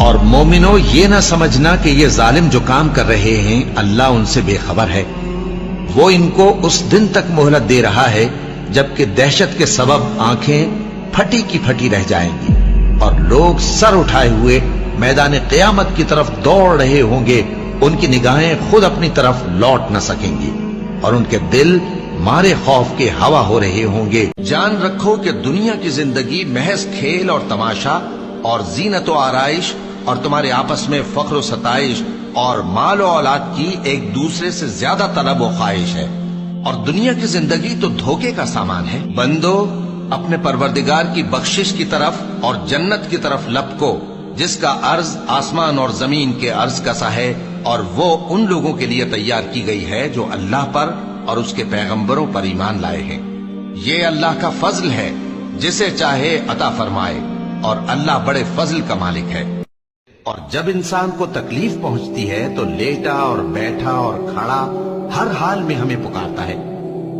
اور مومنو یہ نہ سمجھنا کہ یہ ظالم جو کام کر رہے ہیں اللہ ان سے بے خبر ہے، وہ ان کو اس دن تک مہلت دے رہا ہے جبکہ دہشت کے سبب آنکھیں پھٹی کی پھٹی رہ جائیں گی اور لوگ سر اٹھائے ہوئے میدان قیامت کی طرف دوڑ رہے ہوں گے، ان کی نگاہیں خود اپنی طرف لوٹ نہ سکیں گی اور ان کے دل مارے خوف کے ہوا ہو رہے ہوں گے۔ جان رکھو کہ دنیا کی زندگی محض کھیل اور تماشا اور زینت و آرائش اور تمہارے آپس میں فخر و ستائش اور مال و اولاد کی ایک دوسرے سے زیادہ طلب و خواہش ہے، اور دنیا کی زندگی تو دھوکے کا سامان ہے۔ بندو اپنے پروردگار کی بخشش کی طرف اور جنت کی طرف لپکو جس کا عرض آسمان اور زمین کے عرض کا سا ہے، اور وہ ان لوگوں کے لیے تیار کی گئی ہے جو اللہ پر اور اس کے پیغمبروں پر ایمان لائے ہیں۔ یہ اللہ کا فضل ہے، جسے چاہے عطا فرمائے، اور اللہ بڑے فضل کا مالک ہے۔ اور جب انسان کو تکلیف پہنچتی ہے تو لیٹا اور بیٹھا اور کھڑا ہر حال میں ہمیں پکارتا ہے،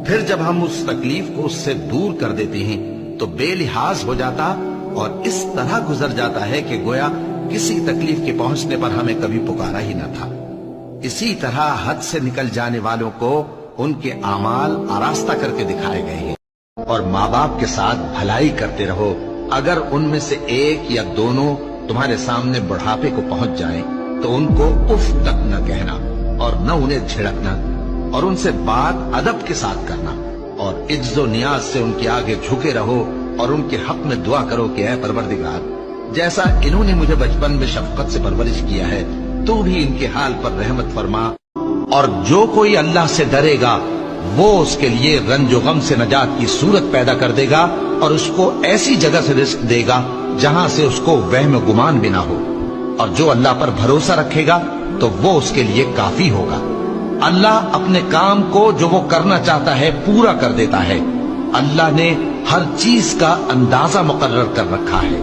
پھر جب ہم اس تکلیف کو اس سے دور کر دیتے ہیں تو بے لحاظ ہو جاتا اور اس طرح گزر جاتا ہے کہ گویا کسی تکلیف کے پہنچنے پر ہمیں کبھی پکارا ہی نہ تھا۔ اسی طرح حد سے نکل جانے والوں کو ان کے اعمال آراستہ کر کے دکھائے گئے ہیں۔ اور ماں باپ کے ساتھ بھلائی کرتے رہو، اگر ان میں سے ایک یا دونوں تمہارے سامنے بڑھاپے کو پہنچ جائیں تو ان کو اف تک نہ کہنا اور نہ انہیں جھڑکنا، اور ان سے بات ادب کے ساتھ کرنا، اور عجز و نیاز سے ان کے آگے جھکے رہو اور ان کے حق میں دعا کرو کہ اے پروردگار، جیسا انہوں نے مجھے بچپن میں شفقت سے پرورش کیا ہے تو بھی ان کے حال پر رحمت فرما۔ اور جو کوئی اللہ سے ڈرے گا وہ اس کے لیے رنج و غم سے نجات کی صورت پیدا کر دے گا اور اس کو ایسی جگہ سے رزق دے گا جہاں سے اس کو وہم و گمان بھی نہ ہو، اور جو اللہ پر بھروسہ رکھے گا تو وہ اس کے لیے کافی ہوگا۔ اللہ اپنے کام کو جو وہ کرنا چاہتا ہے پورا کر دیتا ہے۔ اللہ نے ہر چیز کا اندازہ مقرر کر رکھا ہے۔